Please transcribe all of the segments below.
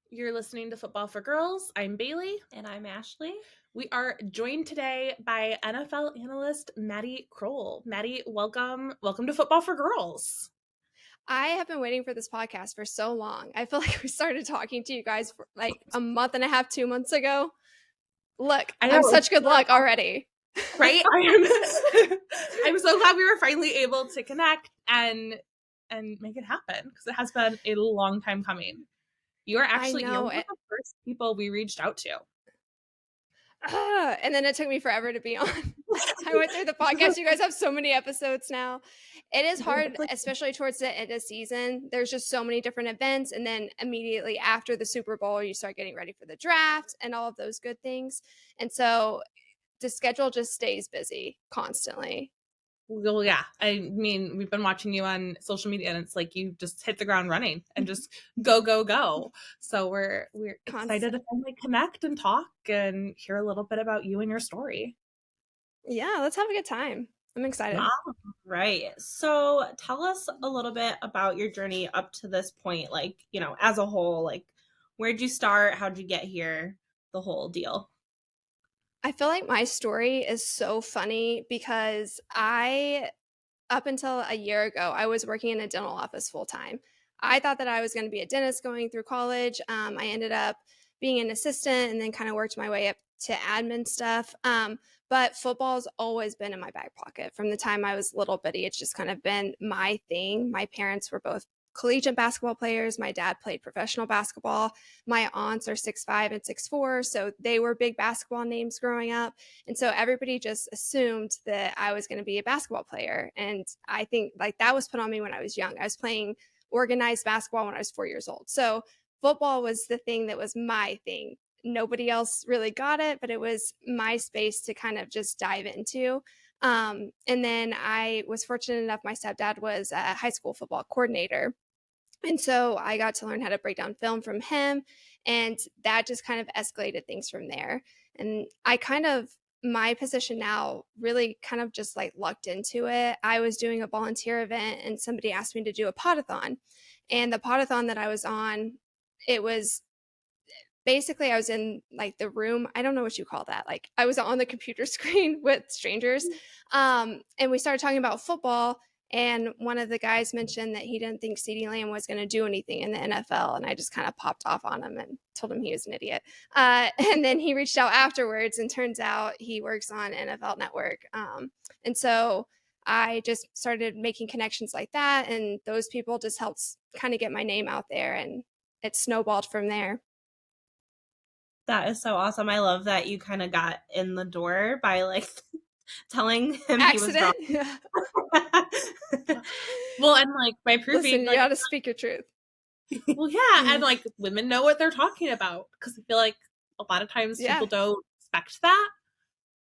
You're listening to Football for Girls. I'm Bailey. And I'm Ashley. We are joined today by NFL analyst Madi Kroll. Maddie, welcome. Welcome to Football for Girls. I have been waiting for this podcast for so long. I feel like we started talking to you guys for like a month and a half, 2 months ago. Look, I'm such good luck already. Right? I'm so glad we were finally able to connect and make it happen because it has been a long time coming. You're one of the first people we reached out to. And then it took me forever to be on. I went through the podcast. You guys have so many episodes now. It is hard, especially towards the end of the season. There's just so many different events. And then immediately after the Super Bowl, you start getting ready for the draft and all of those good things. And so the schedule just stays busy constantly. Well, yeah. I mean, we've been watching you on social media, and it's like you just hit the ground running and just go, go, go. So we're excited to finally connect and talk and hear a little bit about you and your story. Yeah, let's have a good time. I'm excited. All right. So tell us a little bit about your journey up to this point, like, as a whole, like, where'd you start? How'd you get here? The whole deal. I feel like my story is so funny because up until a year ago, I was working in a dental office full time. I thought that I was going to be a dentist going through college. I ended up being an assistant and then kind of worked my way up to admin stuff. But football's always been in my back pocket from the time I was little bitty. It's just kind of been my thing. My parents were both collegiate basketball players. My dad played professional basketball. My aunts are 6'5" and 6'4", so they were big basketball names growing up. And so everybody just assumed that I was going to be a basketball player. And I think like that was put on me when I was young. I was playing organized basketball when I was 4 years old. So football was the thing that was my thing. Nobody else really got it, but it was my space to kind of just dive into. And then I was fortunate enough, my stepdad was a high school football coordinator. And so I got to learn how to break down film from him. And that just kind of escalated things from there. And my position now really kind of just like lucked into it. I was doing a volunteer event and somebody asked me to do a podathon. And the podathon that I was on, it was basically I was in like the room. I don't know what you call that. Like I was on the computer screen with strangers. And we started talking about football. And one of the guys mentioned that he didn't think CeeDee Lamb was going to do anything in the NFL. And I just kind of popped off on him and told him he was an idiot. And then he reached out afterwards and turns out he works on NFL Network. And so I just started making connections like that. And those people just helped kind of get my name out there. And it snowballed from there. That is so awesome. I love that you kind of got in the door by like telling him Accident. he was wrong. Well, and like by proving, listen, you gotta speak your truth. Well, yeah, and like women know what they're talking about because I feel like a lot of times people don't expect that.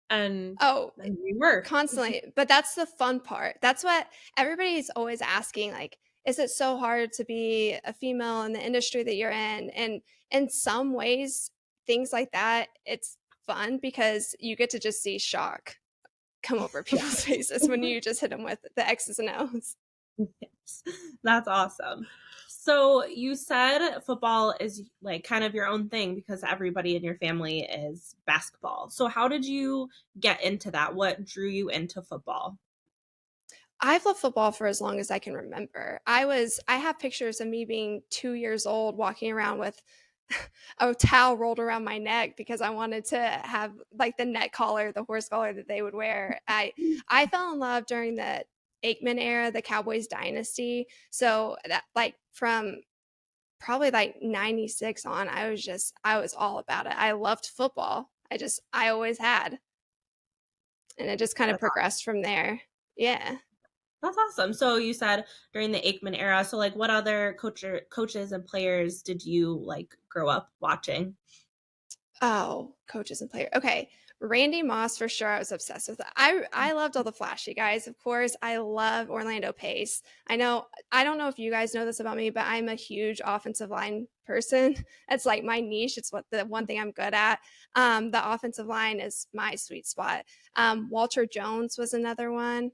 And we were constantly, but that's the fun part. That's what everybody's always asking. Like, is it so hard to be a female in the industry that you're in? And in some ways, things like that, it's fun because you get to just see shock come over people's faces when you just hit them with the X's and O's. Yes. That's awesome. So you said football is like kind of your own thing because everybody in your family is basketball. So how did you get into that? What drew you into football? I've loved football for as long as I can remember. I have pictures of me being 2 years old walking around with a towel rolled around my neck because I wanted to have like the neck collar, the horse collar that they would wear. I fell in love during the Aikman era, the Cowboys dynasty. So that like from probably like 96 on, I was all about it. I loved football. I always had. And it just kind of progressed from there. Yeah. That's awesome. So you said during the Aikman era. So like what other coaches and players did you like grow up watching? Oh, coaches and players. Okay. Randy Moss for sure. I was obsessed with. I loved all the flashy guys. Of course, I love Orlando Pace. I don't know if you guys know this about me, but I'm a huge offensive line person. It's like my niche. It's the one thing I'm good at. The offensive line is my sweet spot. Walter Jones was another one.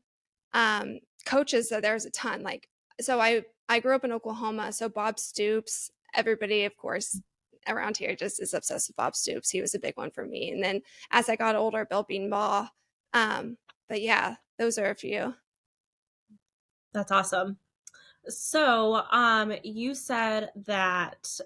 Coaches, there's a ton. Like so, I grew up in Oklahoma. So Bob Stoops. Everybody, of course, around here just is obsessed with Bob Stoops. He was a big one for me. And then as I got older, Bill Beanball. But yeah, those are a few. That's awesome. So, you said that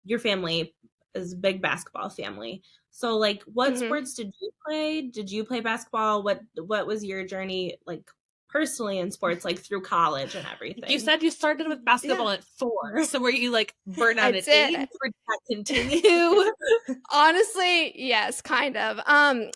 your family is a big basketball family. So, like, what sports did you play? Did you play basketball? What was your journey like personally in sports, like through college and everything? You said you started with basketball at 4. So were you like burn out at 8? Or did that continue? Honestly, yes, kind of.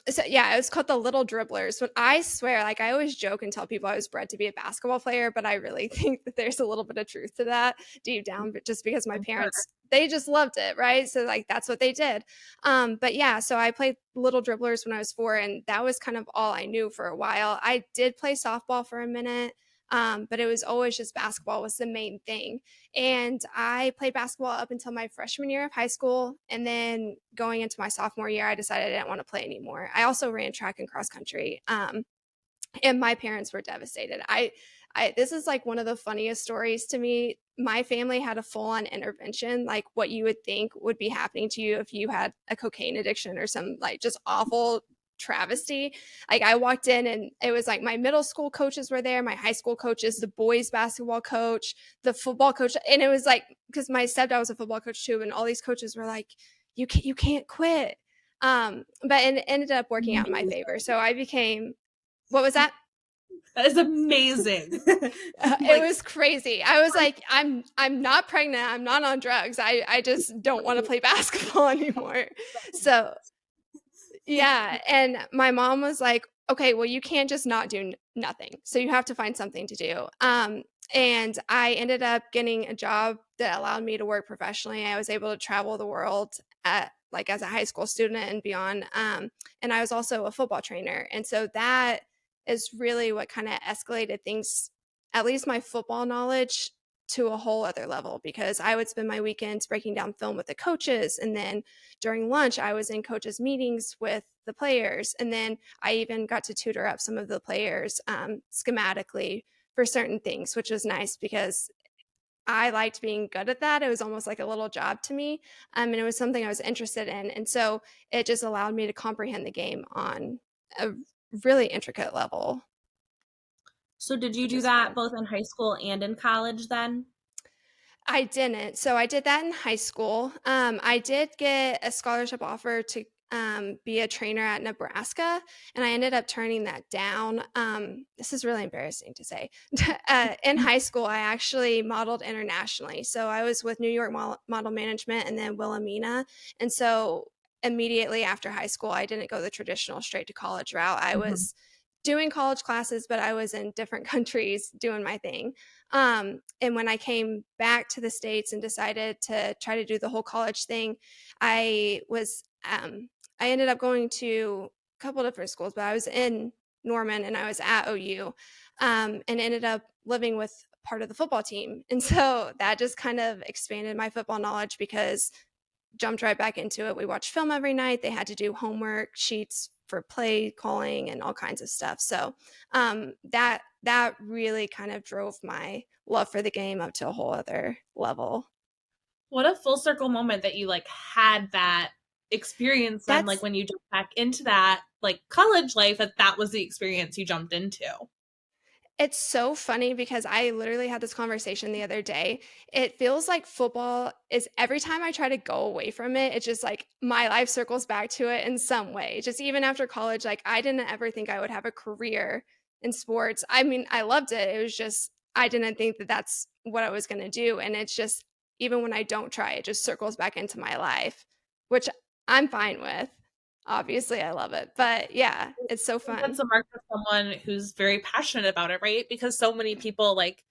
So yeah, it was called the Little Dribblers. But I swear, like I always joke and tell people I was bred to be a basketball player, but I really think that there's a little bit of truth to that deep down, but just because my parents, they just loved it, right? So like that's what they did. But yeah, so I played Little Dribblers when I was 4, and that was kind of all I knew for a while. I did play softball for a minute. But it was always just basketball was the main thing. And I played basketball up until my freshman year of high school. And then going into my sophomore year, I decided I didn't want to play anymore. I also ran track and cross country. And my parents were devastated. This is like one of the funniest stories to me. My family had a full-on intervention, like what you would think would be happening to you if you had a cocaine addiction or some like just awful travesty. Like I walked in and it was like my middle school coaches were there, my high school coaches, the boys basketball coach, the football coach, and it was like because my stepdad was a football coach too, and all these coaches were like, you can't quit. But it ended up working out in my favor. So I became, what was that? That is amazing. It was crazy. I was like, I'm not pregnant. I'm not on drugs. I just don't want to play basketball anymore. So yeah. And my mom was like, okay, well, you can't just not do nothing. So you have to find something to do. And I ended up getting a job that allowed me to work professionally. I was able to travel the world like as a high school student and beyond. And I was also a football trainer. And so that is really what kind of escalated things, at least my football knowledge, to a whole other level, because I would spend my weekends breaking down film with the coaches. And then during lunch, I was in coaches' meetings with the players. And then I even got to tutor up some of the players schematically for certain things, which was nice because I liked being good at that. It was almost like a little job to me. And it was something I was interested in. And so it just allowed me to comprehend the game on a really intricate level. So did you do that both in high school and in college then? I didn't. So I did that in high school. I did get a scholarship offer to be a trainer at Nebraska, and I ended up turning that down. This is really embarrassing to say. In high school, I actually modeled internationally. So I was with New York Model Management and then Wilhelmina. And so immediately after high school, I didn't go the traditional straight to college route. I was doing college classes, but I was in different countries doing my thing. And when I came back to the States and decided to try to do the whole college thing, I ended up going to a couple different schools, but I was in Norman and I was at OU, and ended up living with part of the football team. And so that just kind of expanded my football knowledge because jumped right back into it. We watched film every night. They had to do homework sheets for play calling and all kinds of stuff. So that really kind of drove my love for the game up to a whole other level. What a full circle moment that you like had that experience then, like when you jumped back into that like college life, that was the experience you jumped into. It's so funny because I literally had this conversation the other day. It feels like football is every time I try to go away from it, it's just like my life circles back to it in some way. Just even after college, like I didn't ever think I would have a career in sports. I mean, I loved it. It was just, I didn't think that that's what I was going to do. And it's just, even when I don't try, it just circles back into my life, which I'm fine with. Obviously, I love it. But yeah, it's so fun. That's a mark of someone who's very passionate about it, right? Because so many people like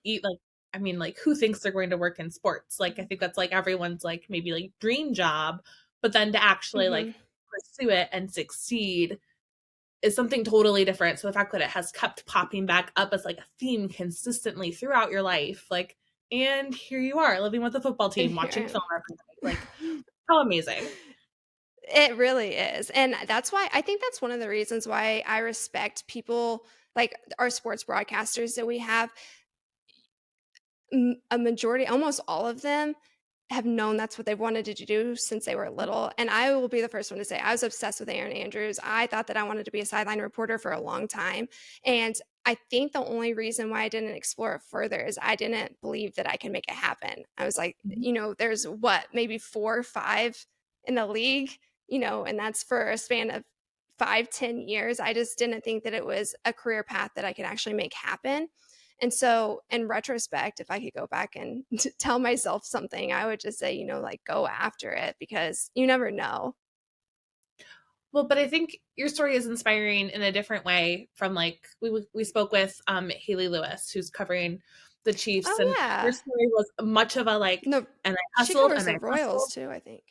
eat like, I mean, like who thinks they're going to work in sports? Like I think that's like everyone's like maybe like dream job, but then to actually like pursue it and succeed is something totally different. So the fact that it has kept popping back up as like a theme consistently throughout your life, like, and here you are living with the football team, watching film every night. Like, how amazing. It really is. And that's why I think that's one of the reasons why I respect people like our sports broadcasters that we have. A majority, almost all of them, have known that's what they wanted to do since they were little. And I will be the first one to say I was obsessed with Aaron Andrews. I thought that I wanted to be a sideline reporter for a long time. And I think the only reason why I didn't explore it further is I didn't believe that I can make it happen. I was like, there's maybe 4 or 5 in the league, and that's for a span of 5-10 years. I just didn't think that it was a career path that I could actually make happen. And so in retrospect, if I could go back and tell myself something, I would just say, go after it, because you never know. Well, but I think your story is inspiring in a different way from we spoke with Haley Lewis, who's covering the Chiefs. Oh, and yeah. Her story was much of a no, and I hustled. She covers and the I Royals hustled. too, I think.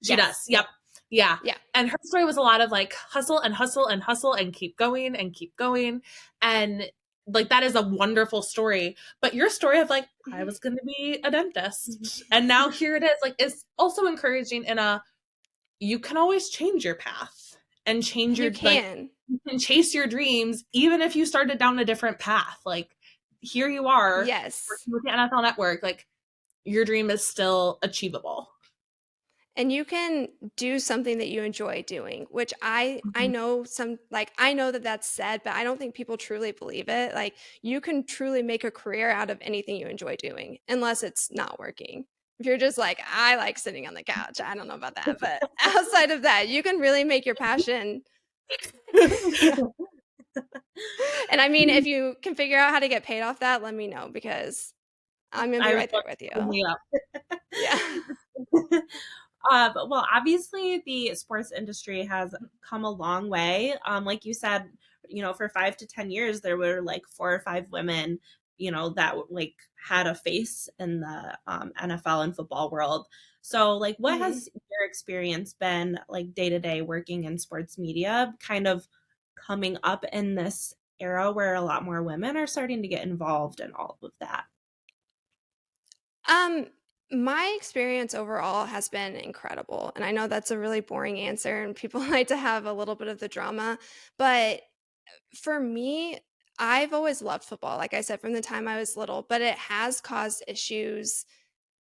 She does. Yep. Yeah. Yeah. And her story was a lot of hustle and hustle and hustle and keep going and keep going. And that is a wonderful story. But your story of I was going to be a dentist and now here it is, is also encouraging in you can always change your path and change your, you can chase your dreams, even if you started down a different path. Here you are. Yes. Working with the NFL Network. Your dream is still achievable. And you can do something that you enjoy doing, which I know I know that that's said, but I don't think people truly believe it. You can truly make a career out of anything you enjoy doing, unless it's not working. If you're just I like sitting on the couch, I don't know about that, but outside of that, you can really make your passion. And I mean, if you can figure out how to get paid off that, let me know, because I'm going to be right there with you. Yeah. Well, obviously the sports industry has come a long way. Like you said, for 5 to 10 years, there were 4 or 5 women, that had a face in the NFL and football world. So what has your experience been day to day working in sports media, kind of coming up in this era where a lot more women are starting to get involved in all of that? My experience overall has been incredible. And I know that's a really boring answer and people like to have a little bit of the drama. But for me, I've always loved football, like I said, from the time I was little, but it has caused issues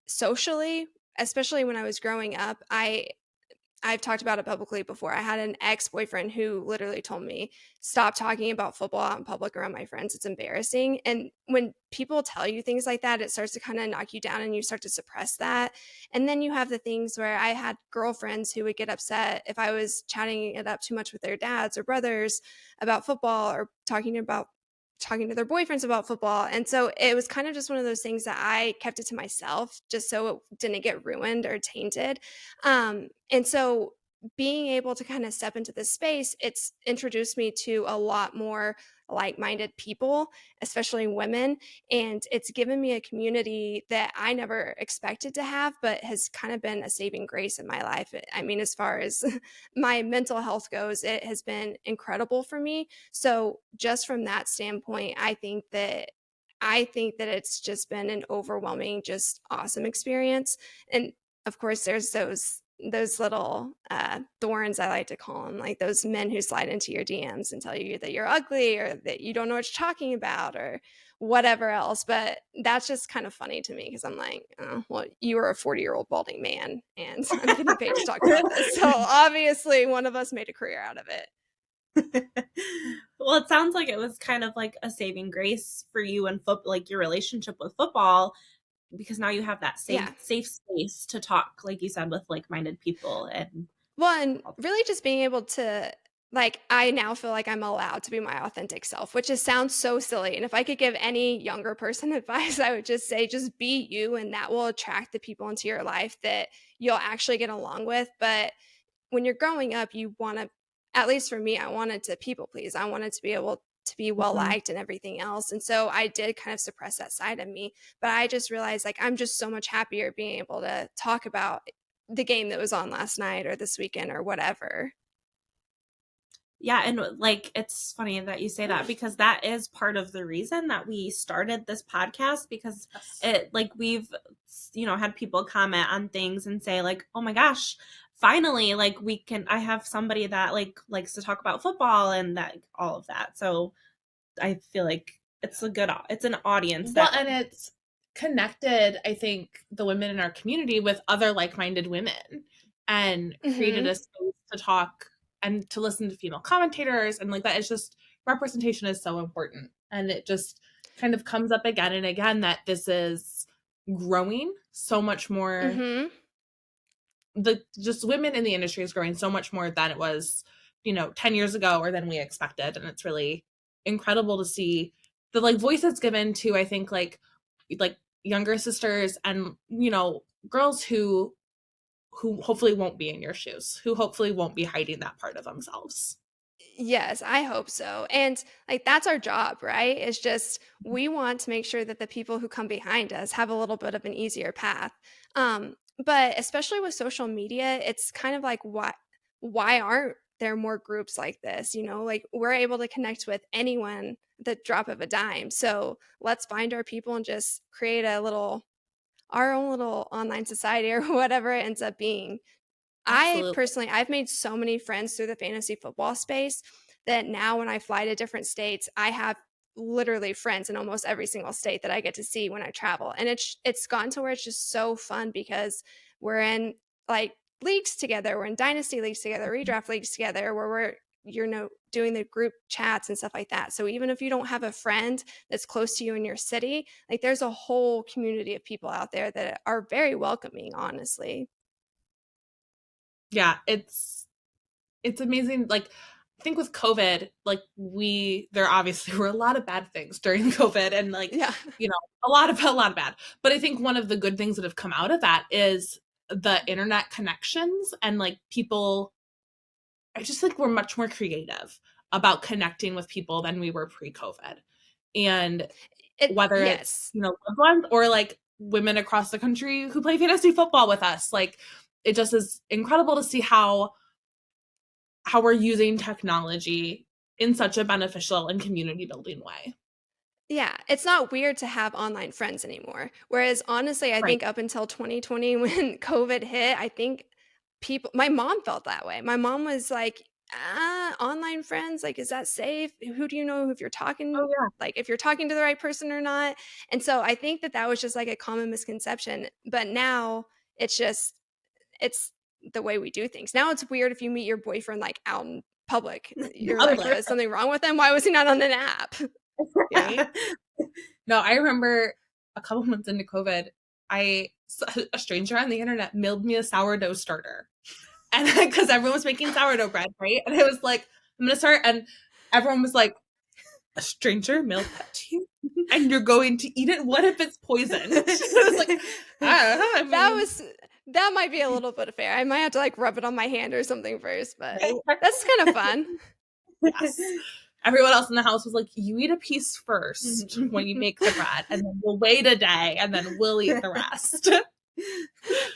socially, especially when I was growing up. I've talked about it publicly before. I had an ex-boyfriend who literally told me, stop talking about football out in public around my friends. It's embarrassing. And when people tell you things like that, it starts to kind of knock you down and you start to suppress that. And then you have the things where I had girlfriends who would get upset if I was chatting it up too much with their dads or brothers about football, or talking to their boyfriends about football. And so it was kind of just one of those things that I kept it to myself, just so it didn't get ruined or tainted. And so being able to kind of step into this space, it's introduced me to a lot more like-minded people, especially women. And it's given me a community that I never expected to have, but has kind of been a saving grace in my life. I mean, as far as my mental health goes, it has been incredible for me. So just from that standpoint, I think that it's just been an overwhelming, just awesome experience. And of course, there's those little thorns, I like to call them, like those men who slide into your DMs and tell you that you're ugly or that you don't know what you're talking about or whatever else. But that's just kind of funny to me, because I'm like, oh, well, you are a 40-year-old balding man and I'm getting paid to talk about this. So obviously one of us made a career out of it. Well, it sounds like it was kind of like a saving grace for you and your relationship with football, because now you have that safe space to talk, like you said, with like-minded people. And really just being able to, I now feel like I'm allowed to be my authentic self, which just sounds so silly. And if I could give any younger person advice, I would just say, just be you, and that will attract the people into your life that you'll actually get along with. But when you're growing up, you want to, at least for me, I wanted to people please. I wanted to be able to be well liked and everything else. And so I did kind of suppress that side of me. But I just realized I'm just so much happier being able to talk about the game that was on last night or this weekend or whatever. Yeah. And it's funny that you say that, because that is part of the reason that we started this podcast, because we've, had people comment on things and say oh my gosh, finally, I have somebody that likes to talk about football and that, all of that. So I feel like it's an audience. Well, and connected, I think, the women in our community with other like-minded women and created a space to talk and to listen to female commentators. And like that is just, representation is so important. And it just kind of comes up again and again that this is growing so much more. Just women in the industry is growing so much more than it was, 10 years ago or than we expected. And it's really incredible to see the like voices given to, I think, like younger sisters and, girls who hopefully won't be in your shoes, who hopefully won't be hiding that part of themselves. Yes, I hope so. And like that's our job, right? It's just we want to make sure that the people who come behind us have a little bit of an easier path. But especially with social media, it's kind of like why aren't there more groups like this? Like we're able to connect with anyone at the drop of a dime. So let's find our people and just create our own little online society or whatever it ends up being. Absolutely. I've made so many friends through the fantasy football space that now when I fly to different states, I have literally friends in almost every single state that I get to see when I travel. And it's gotten to where it's just so fun because we're in like leagues together, we're in dynasty leagues together, redraft leagues together, where we're doing the group chats and stuff like that. So even if you don't have a friend that's close to you in your city, like there's a whole community of people out there that are very welcoming, honestly. Yeah, it's amazing. Like, I think with COVID, like there obviously were a lot of bad things during COVID and like, Yeah. a lot of bad. But I think one of the good things that have come out of that is the internet connections and like people, I just think we're much more creative about connecting with people than we were pre-COVID. And whether it's, Yes. loved ones or like women across the country who play fantasy football with us, like it just is incredible to see how we're using technology in such a beneficial and community building way. Yeah, it's not weird to have online friends anymore. Whereas honestly, I Right. think up until 2020 when COVID hit, I think my mom felt that way. My mom was like, online friends, like, is that safe? Who do you know if you're Oh talking, yeah. like, if you're talking to the right person or not? And so I think that that was just like a common misconception. But now it's just, it's the way we do things. Now it's weird if you meet your boyfriend like out in public. You're Other like, way. is something wrong with him? Why was he not on an app? Yeah. No, I remember a couple months into COVID, a stranger on the internet mailed me a sourdough starter. And because everyone was making sourdough bread, right? And I was like, I'm gonna start, and everyone was like, a stranger mailed that to you, and you're going to eat it? What if it's poisoned? I was like, I don't know. I mean, That might be a little bit fair. I might have to like rub it on my hand or something first, but right? that's kind of fun. Yes. Everyone else in the house was like, you eat a piece first when you make the bread, and then we'll wait a day, and then we'll eat the rest.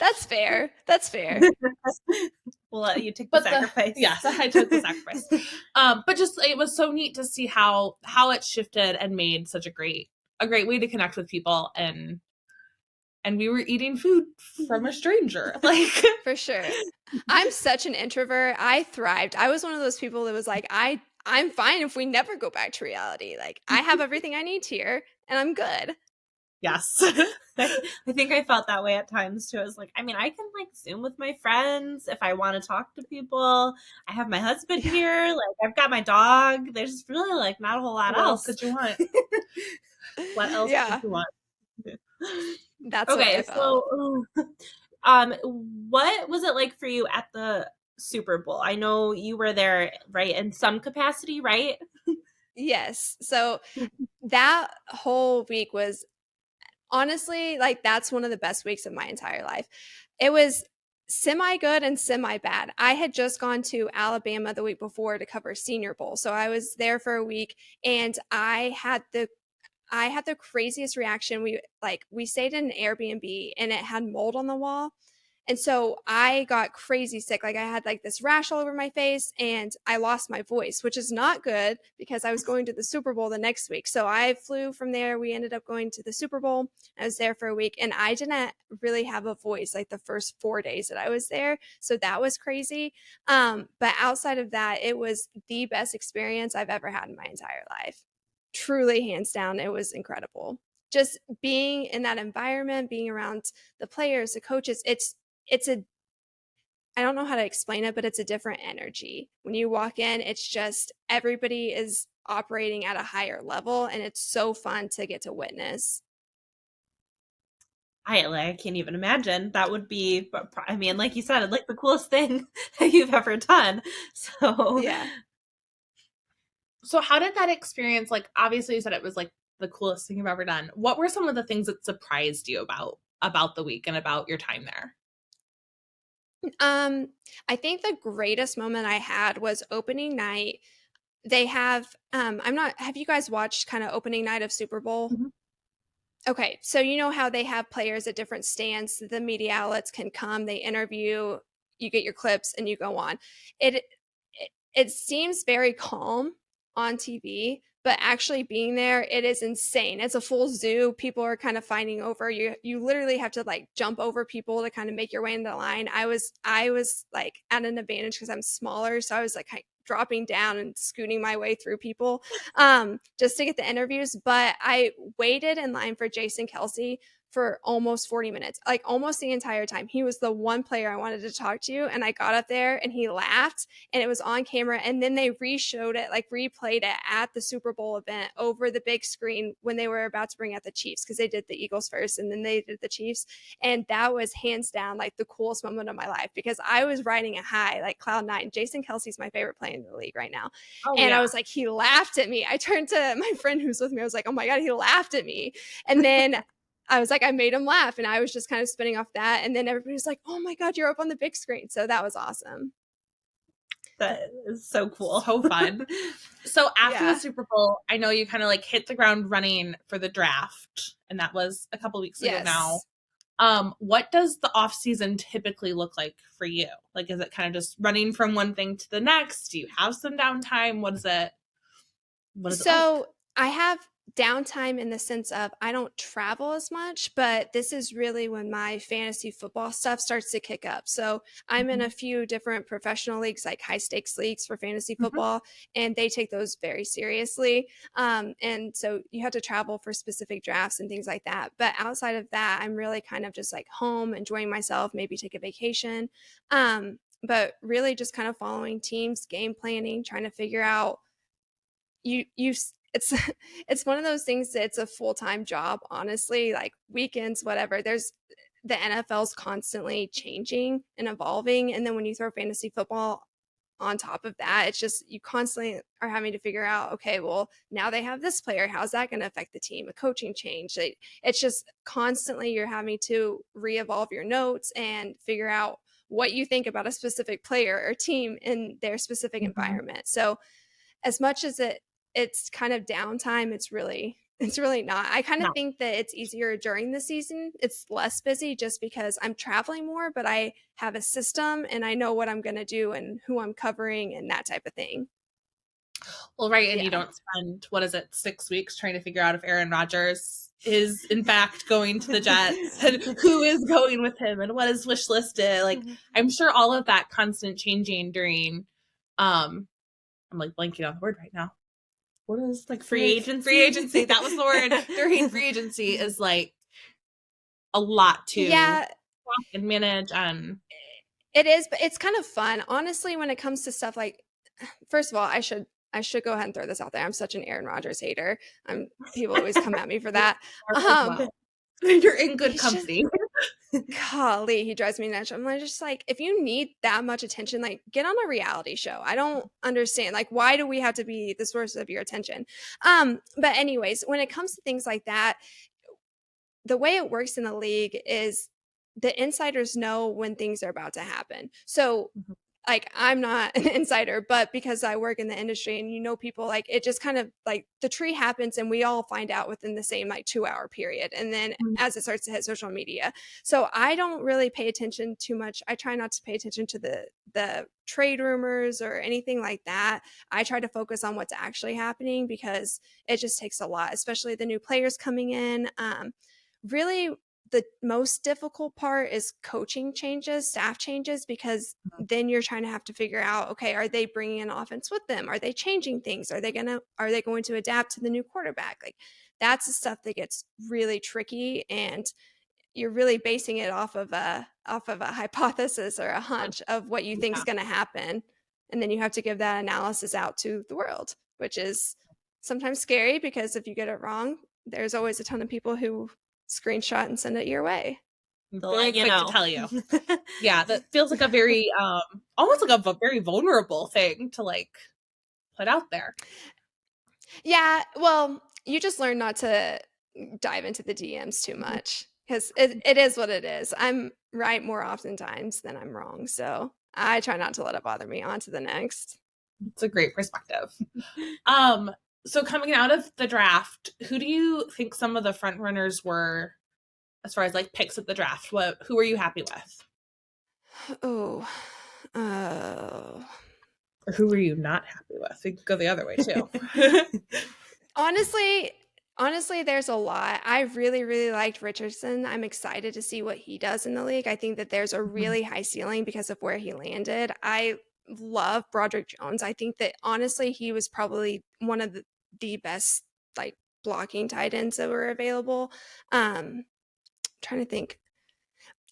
That's fair. That's fair. We'll let you take the sacrifice. Yes, I took the sacrifice. But just it was so neat to see how it shifted and made such a great way to connect with people, and we were eating food from a stranger, like For sure. I'm such an introvert. I thrived. I was one of those people that was like, I'm fine if we never go back to reality. Like I have everything I need here and I'm good. yes. I think I felt that way at times too. I was like, I mean, I can like Zoom with my friends if I want to talk to people. I have my husband here. Like I've got my dog. There's really like not a whole lot else. What else could you want? What else could you want? That's okay, what I felt. so what was it like for you at the Super Bowl? I know you were there, right, in some capacity, right? Yes. So that whole week was honestly like that's one of the best weeks of my entire life. It was semi good and semi bad. I had just gone to Alabama the week before to cover Senior Bowl. So I was there for a week and I had the craziest reaction. We stayed in an Airbnb and it had mold on the wall. And so I got crazy sick. Like I had like this rash all over my face and I lost my voice, which is not good because I was going to the Super Bowl the next week. So I flew from there. We ended up going to the Super Bowl. I was there for a week and I didn't really have a voice like the first 4 days that I was there. So that was crazy. But outside of that, it was the best experience I've ever had in my entire life. Truly, hands down, it was incredible. just being in that environment, being around the players, the coaches, it's a, I don't know how to explain it, but it's a different energy. When you walk in, it's just everybody is operating at a higher level, and it's so fun to get to witness. I can't even imagine. That would be, I mean, like you said, like the coolest thing you've ever done. So Yeah. So how did that experience, like, obviously you said it was like the coolest thing you've ever done. What were some of the things that surprised you about the week and about your time there? I think the greatest moment I had was opening night. They have I'm not have you guys watched kind of opening night of Super Bowl? Mhm. Okay, so you know how they have players at different stands, the media outlets can come, they interview, you get your clips and you go on. It seems very calm on TV, but actually being there, it is insane. It's a full zoo. People are kind of fighting over you. You literally have to like jump over people to kind of make your way into the line. I was like at an advantage because I'm smaller, so I was like dropping down and scooting my way through people just to get the interviews. But I waited in line for Jason Kelsey for almost 40 minutes, like almost the entire time. He was the one player I wanted to talk to, and I got up there and he laughed and it was on camera, and then they re-showed it, like replayed it at the Super Bowl event over the big screen when they were about to bring out the Chiefs, because they did the Eagles first and then they did the Chiefs. And that was hands down like the coolest moment of my life, because I was riding a high, like cloud nine. Jason Kelsey's my favorite player in the league right now. oh And I yeah. was like, he laughed at me. I turned to my friend who's with me, I was like, oh my God, he laughed at me. And then I was like, I made him laugh, and I was just kind of spinning off that. And then everybody was like, oh my God, you're up on the big screen. So that was awesome. That is so cool. So fun. So after the Yeah. Super Bowl, I know you kind of like hit the ground running for the draft, and that was a couple weeks ago now. Yes. What does the off season typically look like for you? Like, is it kind of just running from one thing to the next? Do you have some downtime? What is it like? So I have downtime in the sense of I don't travel as much, but this is really when my fantasy football stuff starts to kick up. So I'm in Mhm. a few different professional leagues, like high stakes leagues for fantasy Mhm. football, and they take those very seriously. And so you have to travel for specific drafts and things like that. But outside of that, I'm really kind of just like home, enjoying myself, maybe take a vacation. But really just kind of following teams, game planning, trying to figure out you it's it's one of those things that it's a full-time job, honestly, like weekends, whatever. There's the NFL's constantly changing and evolving, and then when you throw fantasy football on top of that, it's just you constantly are having to figure out, okay, well, now they have this player, how's that going to affect the team, a coaching change. It's just constantly you're having to re-evolve your notes and figure out what you think about a specific player or team in their specific Mhm. environment. So as much as it's kind of downtime, it's really not. I kind of No. think that it's easier during the season. It's less busy just because I'm traveling more, but I have a system and I know what I'm going to do and who I'm covering and that type of thing. Well, right, and you Yeah. don't spend, what is it, 6 weeks trying to figure out if Aaron Rodgers is in fact going to the Jets and who is going with him and what is wish listed. Like, I'm sure all of that constant changing during, I'm like blanking on the word right now. What is like Free agency. free agency? That was the word. During free agency is like a lot to Yeah, track and manage. And it is, but it's kind of fun. Honestly, when it comes to stuff like, first of all, I should go ahead and throw this out there. I'm such an Aaron Rodgers hater. People always come at me for that. as Um, well, you're in good he's just company. golly, he drives me nuts. I'm like, just like, if you need that much attention, like get on a reality show. I don't understand. Like, why do we have to be the source of your attention? But anyways, when it comes to things like that, the way it works in the league is the insiders know when things are about to happen. So like I'm not an insider, but because I work in the industry and people, like it just kind of like the tree happens and we all find out within the same like 2 hour period. And then as it starts to hit social media. So I don't really pay attention too much. I try not to pay attention to the trade rumors or anything like that. I try to focus on what's actually happening because it just takes a lot, especially the new players coming in. Really the most difficult part is coaching changes, staff changes, because then you're trying to have to figure out, okay, are they bringing an offense with them? Are they changing things? Are they going to adapt to the new quarterback? Like that's the stuff that gets really tricky, and you're really basing it off of a hypothesis or a hunch of what you think is going to happen, and then you have to give that analysis out to the world, which is sometimes scary because if you get it wrong, there's always a ton of people who screenshot and send it your way. Very quick to tell you. Yeah, that feels like a very almost like a very vulnerable thing to like put out there. Yeah, well, you just learn not to dive into the DMs too much because it is what it is. I'm right more oftentimes than I'm wrong, so I try not to let it bother me. On to the next. It's a great perspective. So coming out of the draft, who do you think some of the front runners were as far as like picks at the draft? Who were you happy with? Oh, or who were you not happy with? We could go the other way too. Honestly, there's a lot. I really, really liked Richardson. I'm excited to see what he does in the league. I think that there's a really high ceiling because of where he landed. I love Broderick Jones. I think that honestly, he was probably one of the best like blocking tight ends that were available. Trying to think.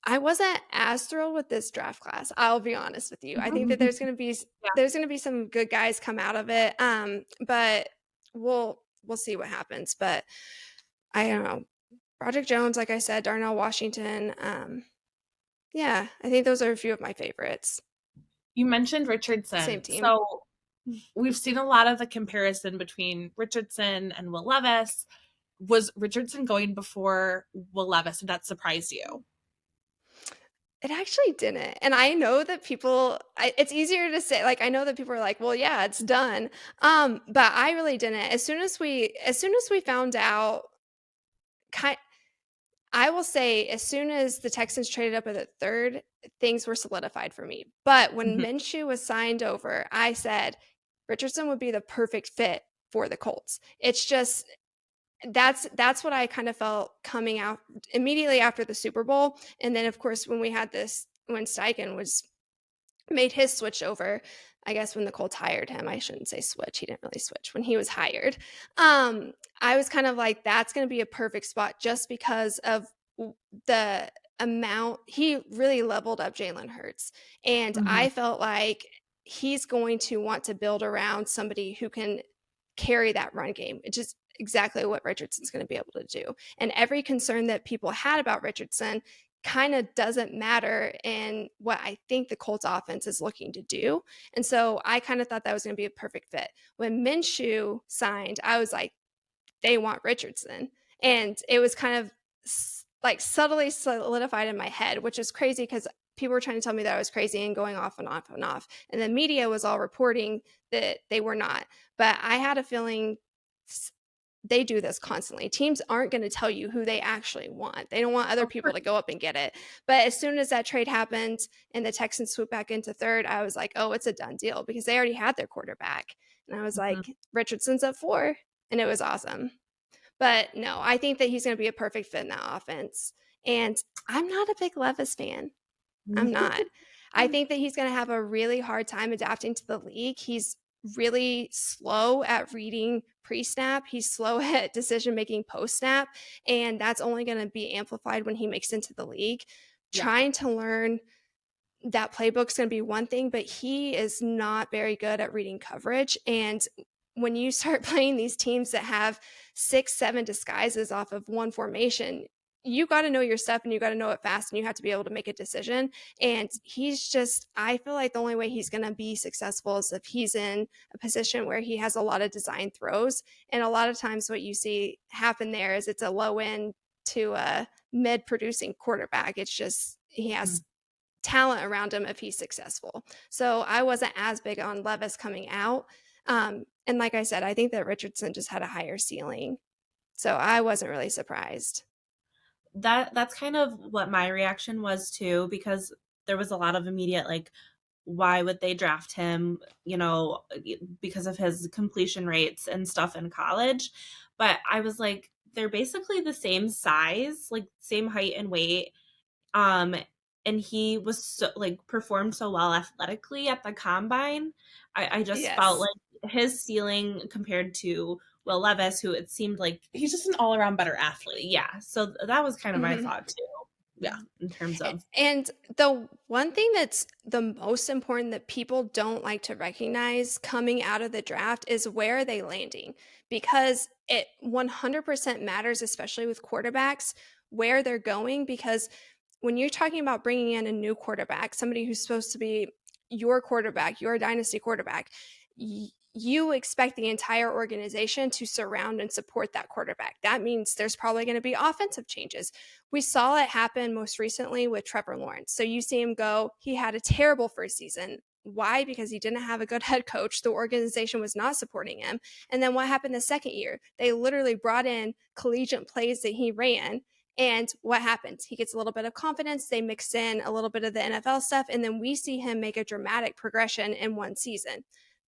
I wasn't as thrilled with this draft class. I'll be honest with you. I think that there's going to be some good guys come out of it. But we'll see what happens. But I don't know. Broderick Jones, like I said, Darnell Washington. Yeah, I think those are a few of my favorites. You mentioned Richardson. Same team. So we've seen a lot of the comparison between Richardson and Will Levis. Was Richardson going before Will Levis? Did that surprise you? It actually didn't. And I know that people, it's easier to say, like, I know that people are like, well, yeah, it's done. But I really didn't. As soon as we found out, I will say, as soon as the Texans traded up at the third, things were solidified for me. But when Minshew was signed over, I said Richardson would be the perfect fit for the Colts. It's just, that's what I kind of felt coming out immediately after the Super Bowl. And then of course when we had this, when Steichen was made his switch over, I guess when the Colts hired him, I shouldn't say switch, he didn't really switch when he was hired. I was kind of like, that's going to be a perfect spot just because of the amount he really leveled up Jalen Hurts. And I felt like he's going to want to build around somebody who can carry that run game. It's just exactly what Richardson's going to be able to do. And every concern that people had about Richardson kind of doesn't matter in what I think the Colts offense is looking to do. And so I kind of thought that was going to be a perfect fit. When Minshew signed, I was like, they want Richardson. And it was kind of like subtly solidified in my head, which is crazy because people were trying to tell me that I was crazy and going off and off and off. And the media was all reporting that they were not. But I had a feeling they do this constantly. Teams aren't going to tell you who they actually want. They don't want other people to go up and get it. But as soon as that trade happened and the Texans swooped back into third, I was like, oh, it's a done deal because they already had their quarterback. And I was like, Richardson's at 4. And it was awesome. But no, I think that he's going to be a perfect fit in that offense. And I'm not a big Levis fan. I'm not. I think that he's going to have a really hard time adapting to the league. He's really slow at reading pre-snap. He's slow at decision-making post-snap. And that's only going to be amplified when he makes into the league. Yeah. Trying to learn that playbook's going to be one thing, but he is not very good at reading coverage. And when you start playing these teams that have 6-7 disguises off of one formation, you got to know your stuff and you got to know it fast and you have to be able to make a decision. And he's just, I feel like the only way he's going to be successful is if he's in a position where he has a lot of design throws. And a lot of times what you see happen there is it's a low end to a mid producing quarterback. It's just, he has talent around him if he's successful. So I wasn't as big on Levis coming out. And like I said, I think that Richardson just had a higher ceiling. So I wasn't really surprised. That's kind of what my reaction was too, because there was a lot of immediate, like, why would they draft him, because of his completion rates and stuff in college. But I was like, they're basically the same size, like same height and weight. And he was so, like, performed so well athletically at the combine. I just felt like his ceiling compared to Will Levis, who it seemed like he's just an all-around better athlete. Yeah. So that was kind of my thought too. Yeah. In terms of. And the one thing that's the most important that people don't like to recognize coming out of the draft is where are they landing? Because it 100% matters, especially with quarterbacks, where they're going. Because when you're talking about bringing in a new quarterback, somebody who's supposed to be your quarterback, your dynasty quarterback, you expect the entire organization to surround and support that quarterback. That means there's probably going to be offensive changes. We saw it happen most recently with Trevor Lawrence. So you see him go, he had a terrible first season. Why? Because he didn't have a good head coach. The organization was not supporting him. And then what happened the second year? They literally brought in collegiate plays that he ran. And what happens? He gets a little bit of confidence. They mix in a little bit of the NFL stuff. And then we see him make a dramatic progression in one season.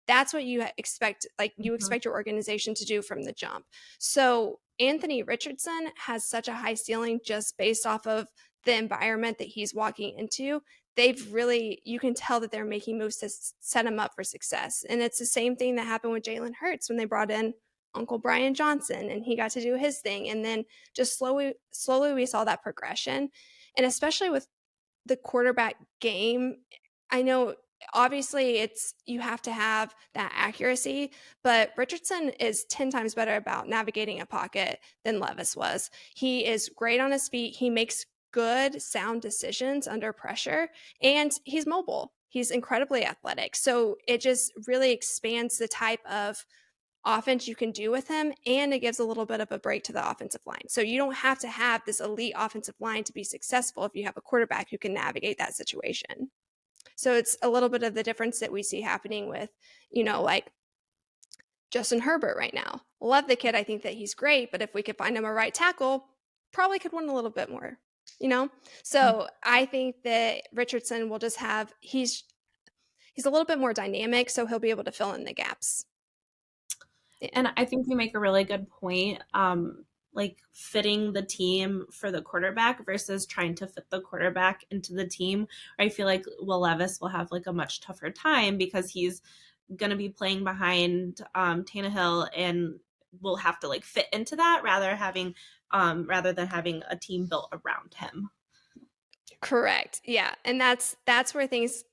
That's what you expect. Like you expect your organization to do from the jump. So Anthony Richardson has such a high ceiling just based off of the environment that he's walking into. They've really, you can tell that they're making moves to set him up for success. And it's the same thing that happened with Jalen Hurts when they brought in Uncle Brian Johnson and he got to do his thing. And then just slowly we saw that progression. And especially with the quarterback game, I know obviously it's you have to have that accuracy, but Richardson is 10 times better about navigating a pocket than Levis was. He is great on his feet. He makes good, sound decisions under pressure, and he's mobile. He's incredibly athletic. So it just really expands the type of offense you can do with him, and it gives a little bit of a break to the offensive line. So you don't have to have this elite offensive line to be successful if you have a quarterback who can navigate that situation. So it's a little bit of the difference that we see happening with, like Justin Herbert right now. Love the kid. I think that he's great, but if we could find him a right tackle, probably could win a little bit more, So I think that Richardson will just have, he's a little bit more dynamic, so he'll be able to fill in the gaps. Yeah. And I think you make a really good point. Like fitting the team for the quarterback versus trying to fit the quarterback into the team. I feel like Will Levis will have like a much tougher time because he's going to be playing behind Tannehill and will have to like fit into that rather than having a team built around him. Correct. Yeah. And that's where things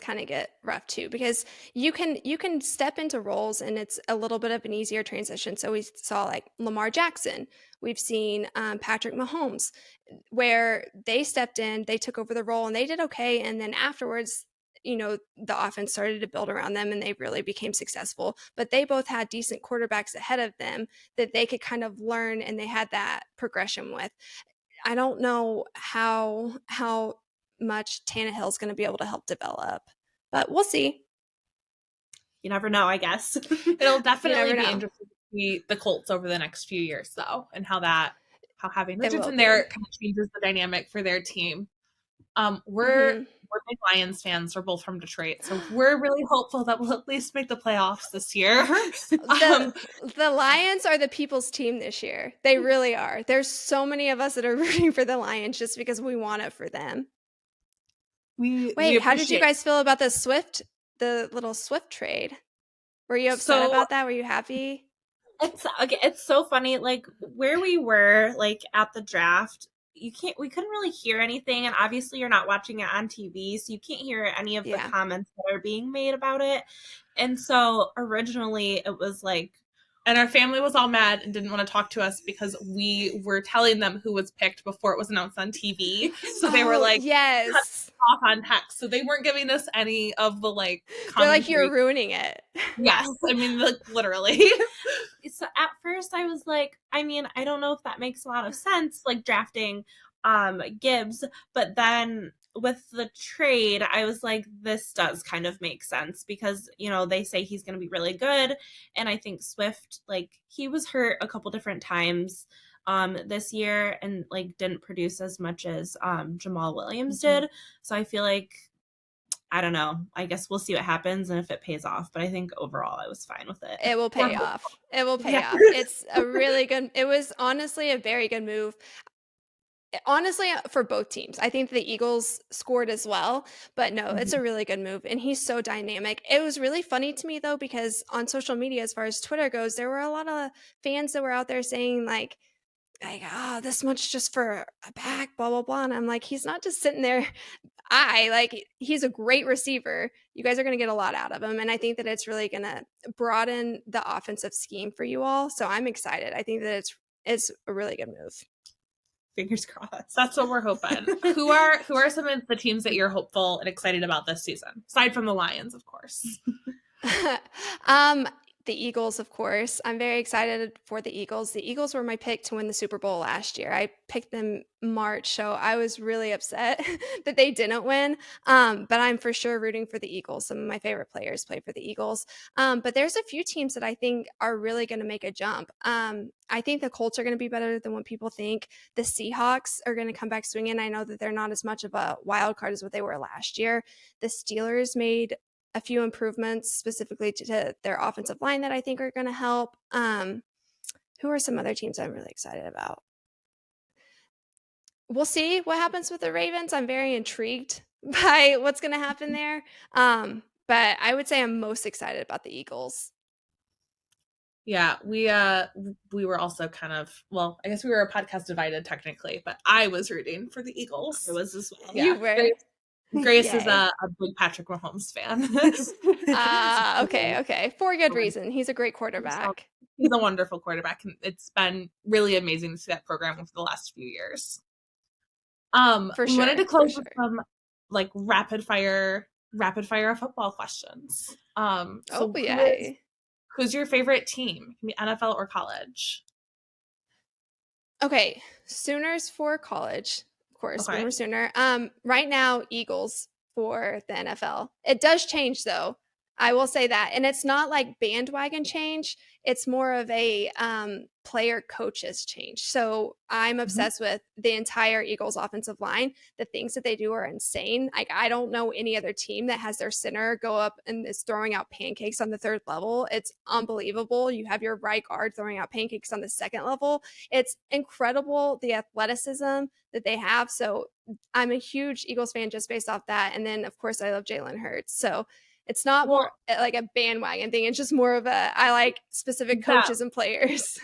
kind of get rough too, because you can step into roles and it's a little bit of an easier transition. So we saw like Lamar Jackson, we've seen Patrick Mahomes, where they stepped in, they took over the role and they did okay. And then afterwards, the offense started to build around them and they really became successful. But they both had decent quarterbacks ahead of them that they could kind of learn, and they had that progression with. I don't know how much Tannehill is going to be able to help develop, but we'll see. You never know, I guess. It'll definitely be interesting to see the Colts over the next few years, though, and how having Richardson there kind of changes the dynamic for their team. We're big Lions fans. We're both from Detroit, so we're really hopeful that we'll at least make the playoffs this year. The Lions are the people's team this year. They really are. There's so many of us that are rooting for the Lions just because we want it for them. Wait, how did you guys feel about the little Swift trade? Were you upset about that? Were you happy? It's so funny. Like where we were, like at the draft, we couldn't really hear anything, and obviously you're not watching it on TV, so you can't hear any of the comments that are being made about it. And so originally it was like, and our family was all mad and didn't want to talk to us because we were telling them who was picked before it was announced on TV. So they were like, yes, off on text. So they weren't giving us any of the like commentary. They're like, you're ruining it. Yes. I mean, like, literally. So at first I was like, I mean, I don't know if that makes a lot of sense, like drafting Gibbs, but then with the trade, I was like, this does kind of make sense because, they say he's going to be really good. And I think Swift, like he was hurt a couple different times this year and like didn't produce as much as Jamal Williams did. So I feel like, I don't know, I guess we'll see what happens and if it pays off. But I think overall I was fine with it. It will pay off. It will pay off. It's a really good, it was honestly a very good move. honestly, for both teams. I think the Eagles scored as well, but no, it's a really good move, and he's so dynamic. It was really funny to me, though, because on social media, as far as Twitter goes, there were a lot of fans that were out there saying, like, oh, this much just for a back, blah, blah, blah. And I'm like, he's not just sitting there. He's a great receiver. You guys are going to get a lot out of him. And I think that it's really going to broaden the offensive scheme for you all. So I'm excited. I think that it's a really good move. Fingers crossed. That's what we're hoping. Who are some of the teams that you're hopeful and excited about this season? Aside from the Lions, of course. The Eagles, of course. I'm very excited for the Eagles. The Eagles were my pick to win the Super Bowl last year. I picked them March, so I was really upset that they didn't win. But I'm for sure rooting for the Eagles. Some of my favorite players play for the Eagles. But there's a few teams that I think are really going to make a jump. I think the Colts are going to be better than what people think. The Seahawks are going to come back swinging. I know that they're not as much of a wild card as what they were last year. The Steelers made a few improvements specifically to their offensive line that I think are going to help. Who are some other teams I'm really excited about? We'll see what happens with the Ravens. I'm very intrigued by what's going to happen there. But I would say I'm most excited about the Eagles. Yeah, we were also kind of, well, I guess we were a podcast divided technically, but I was rooting for the Eagles. I was as well. Yeah. You were. Grace is a big Patrick Mahomes fan. Okay. For good reason. He's a great quarterback. He's a wonderful quarterback, and it's been really amazing to see that program over the last few years. We wanted to close with some like rapid fire football questions. Who's your favorite team? Can be NFL or college. Okay, Sooners for college. Of course, okay. Boomer Sooner. Right now, Eagles for the NFL. It does change, though. I will say that. And it's not like bandwagon change. It's more of a player coaches change. So I'm obsessed with the entire Eagles offensive line. The things that they do are insane. I don't know any other team that has their center go up and is throwing out pancakes on the third level. It's unbelievable. You have your right guard throwing out pancakes on the second level. It's incredible, the athleticism that they have. So I'm a huge Eagles fan just based off that. And then, of course, I love Jalen Hurts. So it's not more like a bandwagon thing. It's just more of I like specific coaches and players.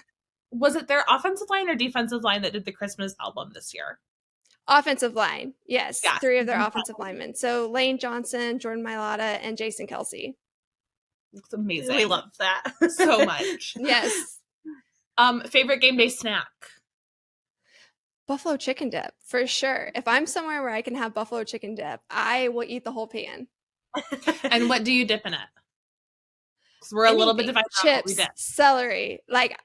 Was it their offensive line or defensive line that did the Christmas album this year? Offensive line. Yes. 3 of their offensive linemen. So Lane Johnson, Jordan Mailata, and Jason Kelsey. It's amazing. We love that so much. Yes. Favorite game day snack? Buffalo chicken dip, for sure. If I'm somewhere where I can have buffalo chicken dip, I will eat the whole pan. And what do you dip in it? Because we're a little bit divided on what we dip. Celery. Like,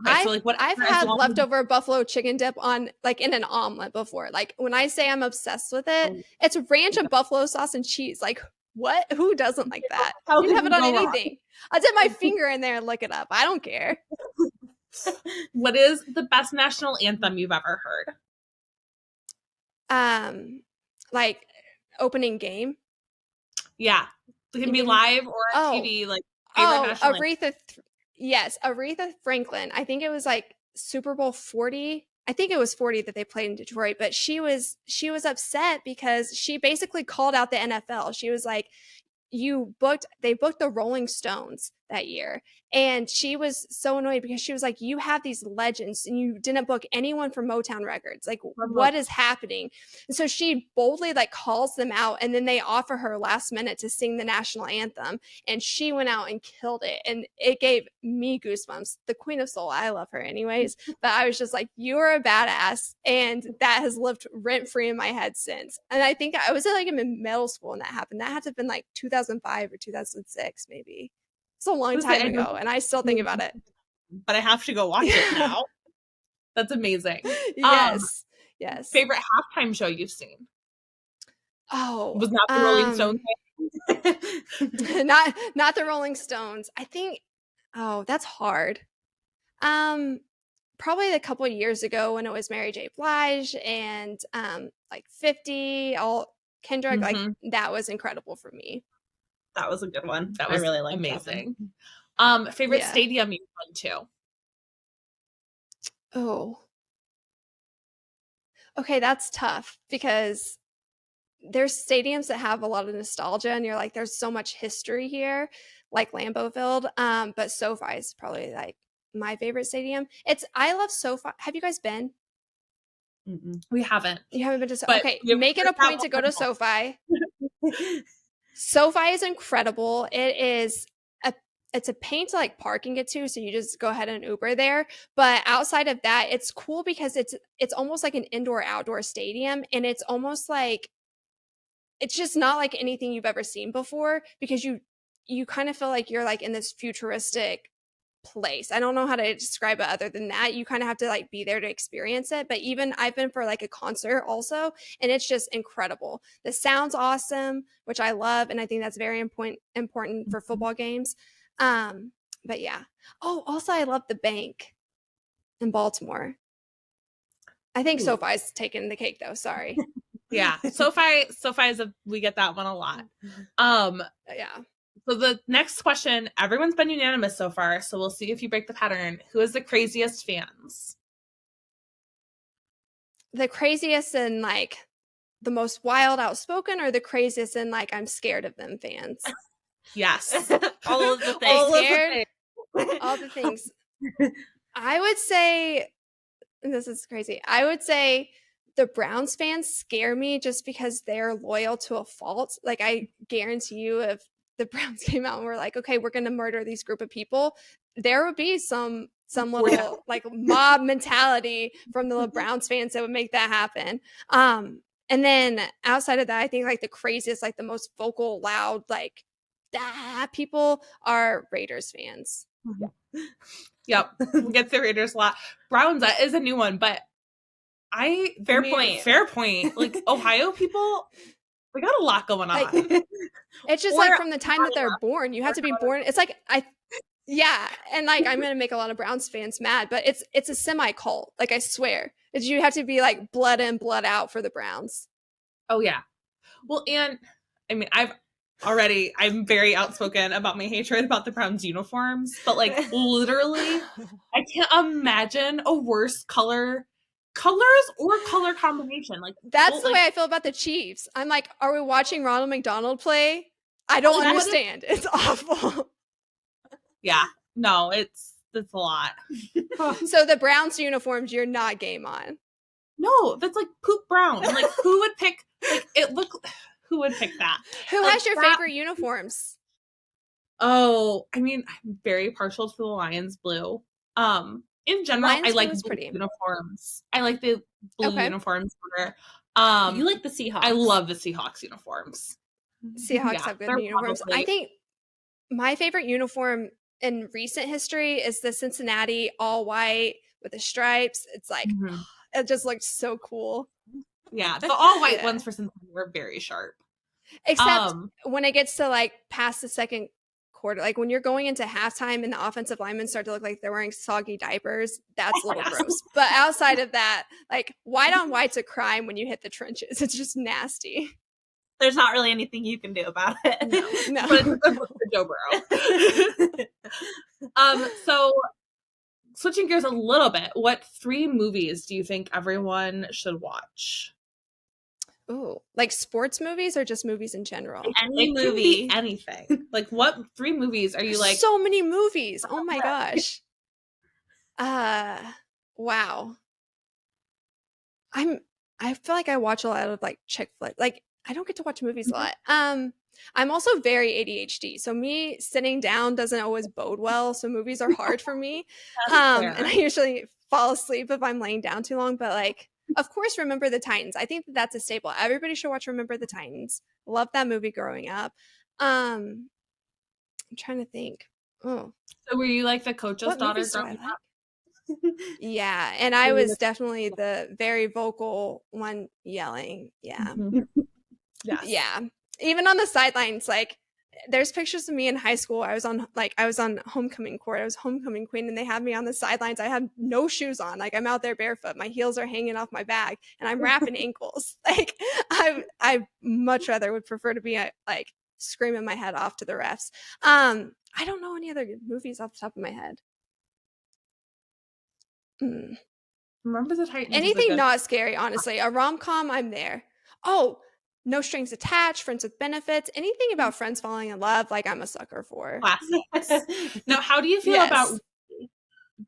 I've had leftover buffalo chicken dip on in an omelet before. Like, when I say I'm obsessed with it, it's ranch and buffalo sauce and cheese. Like, what? Who doesn't like that? You can have it on anything. I'll dip my finger in there and look it up. I don't care. What is the best national anthem you've ever heard? Like opening game. Yeah, it can be live or on TV. Like Aretha. Yes, Aretha Franklin. I think it was like Super Bowl 40. I think it was 40 that they played in Detroit. But she was upset because she basically called out the NFL. She was like, they booked the Rolling Stones that year. And she was so annoyed because she was like, you have these legends and you didn't book anyone from Motown Records. Like, what is happening? And so she boldly calls them out, and then they offer her last minute to sing the national anthem. And she went out and killed it. And it gave me goosebumps. The Queen of Soul, I love her anyways. But I was just like, you are a badass. And that has lived rent free in my head since. And I think I was in middle school when that happened. That had to have been 2005 or 2006, maybe. It's a long time ago, and I still think about it. But I have to go watch it now. That's amazing. Yes. Favorite halftime show you've seen? Oh, it was not the Rolling Stones. not the Rolling Stones. I think. Oh, that's hard. Probably a couple of years ago when it was Mary J. Blige and 50, all Kendrick. That was incredible for me. That was a good one. That was really amazing. Favorite stadium you've been to? Oh, Okay, that's tough because there's stadiums that have a lot of nostalgia and you're like, there's so much history here, like Lambeau Field. But SoFi is probably like my favorite stadium. I love SoFi. Have you guys been? We haven't. You haven't been to But okay, make it a point to go to SoFi. SoFi is incredible. It's a pain to like park and get to, so you just go ahead and Uber there. But outside of that, it's cool because it's almost like an indoor outdoor stadium, and it's almost like it's just not like anything you've ever seen before because you kind of feel like you're like in this futuristic place. I don't know how to describe it other than that. You kind of have to like be there to experience it. But even I've been for like a concert also, and it's just incredible. The sound's awesome, which I love, and I think that's very important for football games. But yeah. Oh, also I love the bank in Baltimore. I think SoFi's taking the cake though. Sorry. Yeah, SoFi is we get that one a lot. Yeah. So the next question, everyone's been unanimous so far, so we'll see if you break the pattern. Who is the craziest fans? The craziest and like the most wild, outspoken, or the craziest and like I'm scared of them fans? Yes. All of the things. All the things. I would say, and this is crazy, I would say the Browns fans scare me just because they're loyal to a fault. Like I guarantee you if the Browns came out and were like, okay, we're going to murder these group of people, there would be some little like mob mentality from the Browns fans that would make that happen. And then outside of that, I think like the craziest, like the most vocal, loud, like people are Raiders fans. Yep, we'll get the Raiders a lot. Browns, that is a new one, but fair point. Like Ohio people, we got a lot going on. Like, it's just like from the time that they're born, you have to be born. It's like yeah, and like I'm gonna make a lot of Browns fans mad, but it's a semi cult. Like I swear, you have to be like blood in, blood out for the Browns. Oh yeah, well, and I mean I'm very outspoken about my hatred about the Browns uniforms, but like literally, I can't imagine a worse colors or color combination. Like that's the way I feel about the Chiefs. I'm like, are we watching Ronald McDonald play? I don't understand. It's awful. Yeah, no, it's a lot. So the Browns uniforms, you're not game on. No, that's like poop brown. Like who would pick? Like who would pick that? Who has your favorite uniforms? Oh, I mean, I'm very partial to the Lions blue. In general, I like blue uniforms. I like the blue uniforms better. You like the Seahawks. I love the Seahawks uniforms. Seahawks have good uniforms. I think my favorite uniform in recent history is the Cincinnati all white with the stripes. It's like it just looks so cool. Yeah, the all white ones for Cincinnati were very sharp. Except when it gets to like past the second quarter, like when you're going into halftime and the offensive linemen start to look like they're wearing soggy diapers, that's a little gross. But outside of that, like white on white's a crime when you hit the trenches. It's just nasty. There's not really anything you can do about it. No. For Joe Burrow. So switching gears a little bit, what 3 movies do you think everyone should watch? Ooh, like sports movies or just movies in general? Any movie, anything. Like what 3 movies are you like? So many movies. Oh my gosh. Wow. I feel like I watch a lot of like chick flick. Like I don't get to watch movies a lot. I'm also very ADHD, so me sitting down doesn't always bode well. So movies are hard for me, and I usually fall asleep if I'm laying down too long. But like, of course, Remember the Titans. I think that's a staple. Everybody should watch Remember the Titans. Love that movie growing up. I'm trying to think. Oh, so were you like the coach's daughter growing up? Yeah, and I was definitely the very vocal one yelling. Yeah. Yes. Yeah. Even on the sidelines, like there's pictures of me in high school. I was on homecoming court. I was homecoming queen and they had me on the sidelines. I had no shoes on. Like I'm out there barefoot. My heels are hanging off my back and I'm wrapping ankles. Like I much rather would prefer to be like screaming my head off to the refs. I don't know any other movies off the top of my head. Remember the Titans? Anything not scary, honestly. A rom-com, I'm there. Oh, No Strings Attached, Friends with Benefits, anything about friends falling in love, like I'm a sucker for. Classics. Now, how do you feel about Yes. Rudy?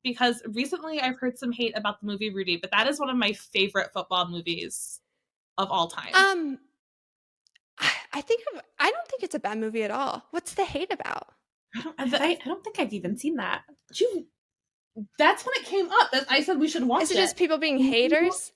Because recently I've heard some hate about the movie Rudy, but that is one of my favorite football movies of all time. I don't think it's a bad movie at all. What's the hate about? I don't think I've even seen that. That's when it came up. I said we should watch it. Is it just people being haters?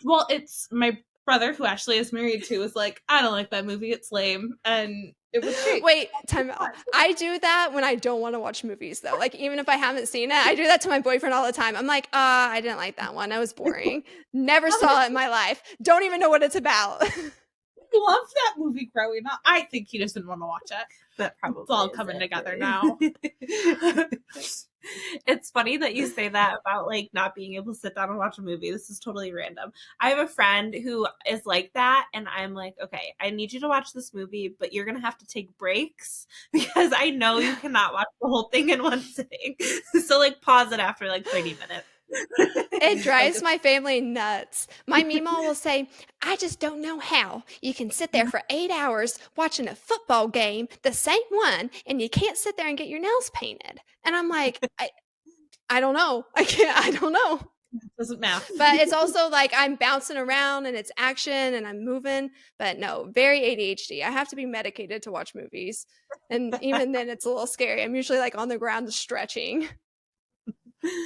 Well, it's my brother, who Ashley is married to, was like, I don't like that movie. It's lame. And it was great. Wait, time out. I do that when I don't want to watch movies, though. Like, even if I haven't seen it, I do that to my boyfriend all the time. I'm like, I didn't like that one. That was boring. Never saw it in my life. Don't even know what it's about. Loved that movie growing up. I think he just didn't want to watch it. That probably it's all coming together now. It's funny that you say that about like not being able to sit down and watch a movie. This is totally random. I have a friend who is like that, and I'm like, okay, I need you to watch this movie, but you're gonna have to take breaks because I know you cannot watch the whole thing in one sitting. So like pause it after like 30 minutes. It drives my family nuts. My Meemaw will say, I just don't know how you can sit there for 8 hours watching a football game, the same one, and you can't sit there and get your nails painted. And I'm like, I don't know. I don't know. It doesn't matter. But it's also like I'm bouncing around and it's action and I'm moving. But no, very ADHD. I have to be medicated to watch movies. And even then it's a little scary. I'm usually like on the ground stretching.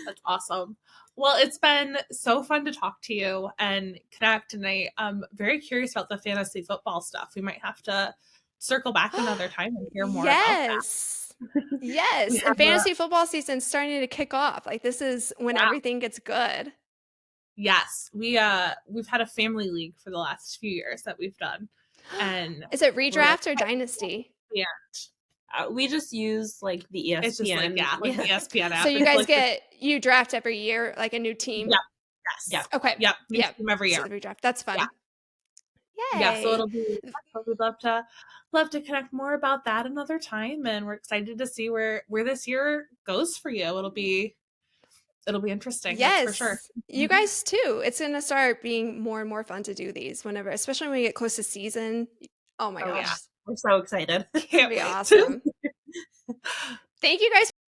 That's awesome. Well, it's been so fun to talk to you and connect. And I'm very curious about the fantasy football stuff. We might have to circle back another time and hear more about that. Yes. And fantasy football season's starting to kick off. Like this is when everything gets good. Yes. We've had a family league for the last few years that we've done. And is it redraft or dynasty? Yeah. We just use like the ESPN. It's just like, the ESPN app. So you guys you draft every year, like a new team? Yep. Yes. Okay. Yep. New team every year. So redraft. That's fun. Yeah. Yay. Yeah, so it'll be we'd love to connect more about that another time, and we're excited to see where this year goes for you. It'll be interesting. Yes, that's for sure. You guys too. It's gonna start being more and more fun to do these whenever, especially when we get close to season. Oh my gosh. Yeah. We're so excited. It's gonna be awesome. Thank you guys